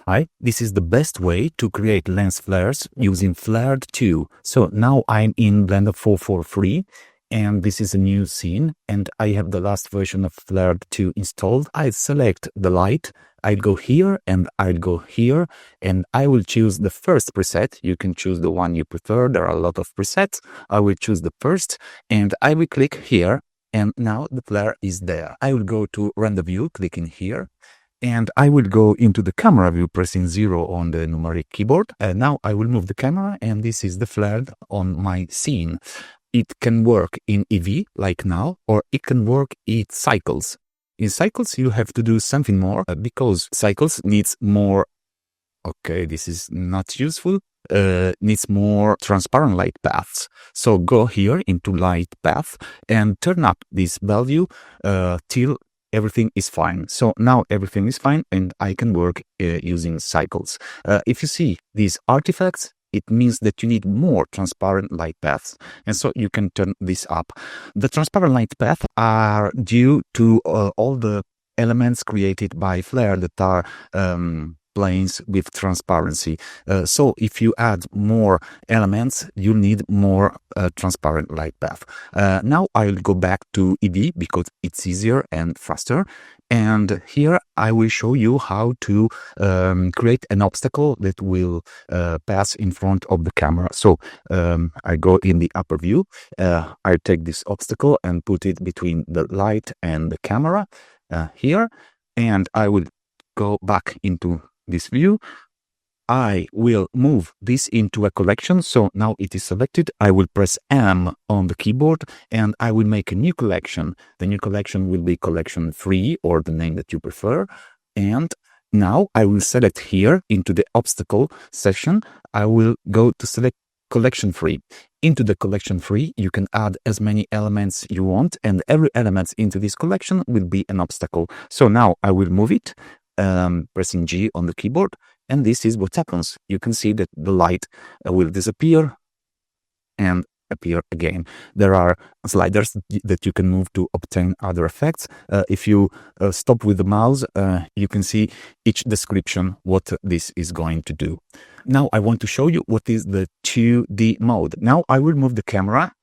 Hi, this is the best way to create lens flares using Flared2. So now I'm in Blender 443 and this is a new scene and I have the last version of Flared2 installed. I select the Lite, I'd go here and I'd go here and I will choose the first preset. You can choose the one you prefer. There are a lot of presets. I will choose the first and I will click here and now the flare is there. I will go to render view, clicking here. And I will go into the camera view, pressing 0 on the numeric keyboard. And now I will move the camera, and this is the flare on my scene. It can work in Eevee, like now, or it can work in Cycles. In Cycles, you have to do something more, because Cycles needs more... Okay, this is not useful. Needs more transparent light paths. So go here into light path, and turn up this value till everything is fine. So now everything is fine and I can work using Cycles. If you see these artifacts, it means that you need more transparent light paths. And so you can turn this up. The transparent light paths are due to all the elements created by Flare that are planes with transparency. So if you add more elements, you need more transparent light path. Now I'll go back to Eevee because it's easier and faster. And here I will show you how to create an obstacle that will pass in front of the camera. So I go in the upper view. I take this obstacle and put it between the light and the camera here. And I will go back into this view. I will move this into a collection. So now it is selected. I will press M on the keyboard and I will make a new collection. The new collection will be collection 3 or the name that you prefer. And now I will select here into the obstacle section. I will go to select collection 3. Into the collection 3, you can add as many elements you want, and every element into this collection will be an obstacle. So now I will move it. Pressing G on the keyboard, and this is what happens. You can see that the light will disappear and appear again. There are sliders that you can move to obtain other effects. If you stop with the mouse, you can see each description what this is going to do. Now I want to show you what is the 2D mode. Now I will move the camera.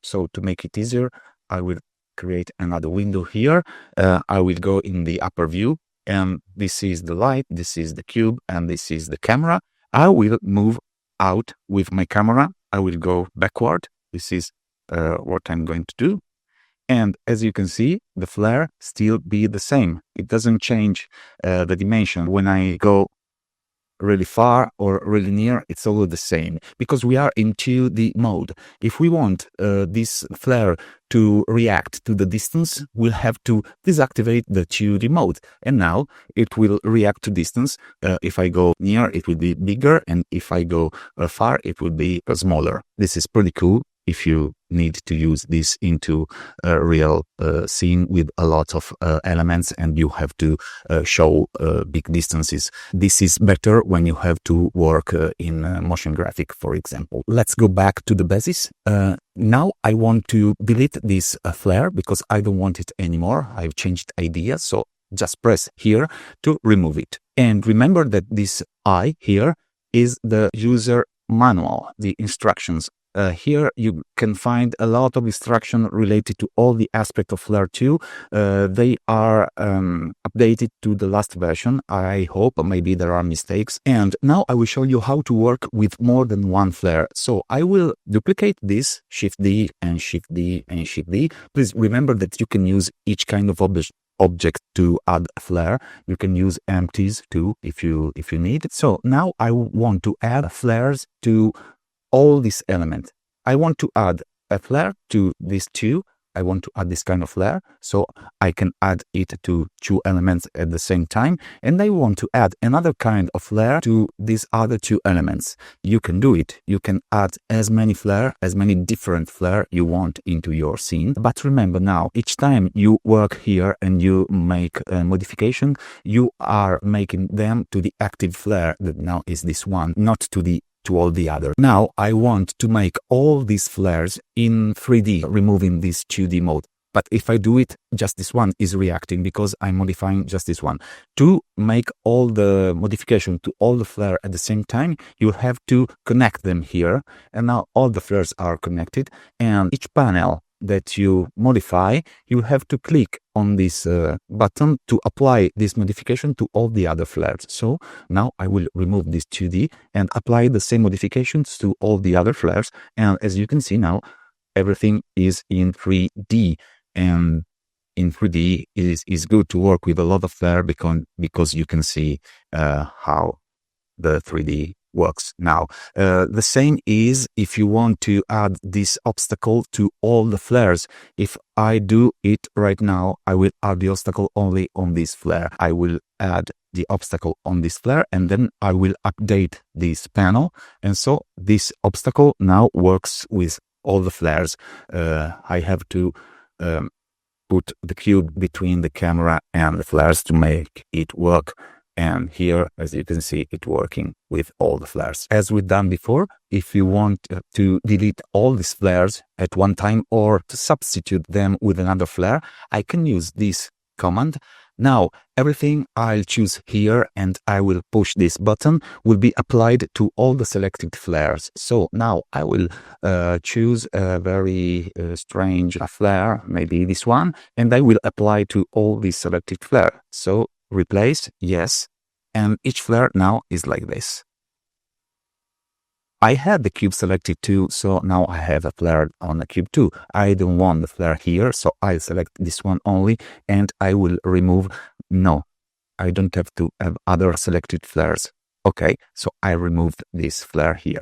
So to make it easier, I will create another window here. I will go in the upper view. And this is the light, this is the cube, and this is the camera. I will move out with my camera. I will go backward. This is what I'm going to do. And as you can see, the flare still be the same. It doesn't change the dimension. When I go really far or really near, it's all the same because we are in 2D mode. If we want this flare to react to the distance, we'll have to deactivate the 2D mode. And now it will react to distance. If I go near, it will be bigger. And if I go far, it will be smaller. This is pretty cool if you need to use this into a real scene with a lot of elements and you have to show big distances. This is better when you have to work in motion graphic, for example. Let's go back to the basis. Now I want to delete this flare because I don't want it anymore. I've changed idea, so just press here to remove it. And remember that this I here is the user manual, the instructions. Here you can find a lot of instruction related to all the aspects of Flared2. They are updated to the last version. I hope maybe there are mistakes. And now I will show you how to work with more than one flare. So I will duplicate this, Shift D and Shift D and Shift D. Please remember that you can use each kind of object to add a flare. You can use empties too if you need. So now I want to add flares to all these elements. I want to add a flare to these two. I want to add this kind of flare, so I can add it to 2 elements at the same time. And I want to add another kind of flare to these other 2 elements. You can do it. You can add as many different flare you want into your scene. But remember now, each time you work here and you make a modification, you are making them to the active flare that now is this one, not to all the other. Now I want to make all these flares in 3D, removing this 2D mode. But if I do it, just this one is reacting because I'm modifying just this one. To make all the modification to all the flare at the same time, you have to connect them here. And now all the flares are connected. And each panel that you modify, you have to click on this button to apply this modification to all the other flares. So now I will remove this 2D and apply the same modifications to all the other flares. And as you can see now, everything is in 3D. And in 3D, it is good to work with a lot of flare because you can see how the 3D works now. The same is if you want to add this obstacle to all the flares. If I do it right now, I will add the obstacle only on this flare. I will add the obstacle on this flare and then I will update this panel. And so this obstacle now works with all the flares. I have to put the cube between the camera and the flares to make it work. And here, as you can see, it's working with all the flares. As we've done before, if you want to delete all these flares at one time or to substitute them with another flare, I can use this command. Now, everything I'll choose here and I will push this button will be applied to all the selected flares. So now I will choose a very strange flare, maybe this one, and I will apply to all the selected flare. So replace, yes, and each flare now is like this. I had the cube selected too, so now I have a flare on the cube too. I don't want the flare here, so I select this one only, and I will remove, no, I don't have to have other selected flares. Okay, so I removed this flare here.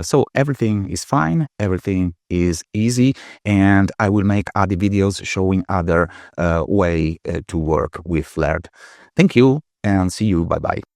So everything is fine, everything is easy, and I will make other videos showing other way to work with Flared. Thank you, and see you, bye-bye.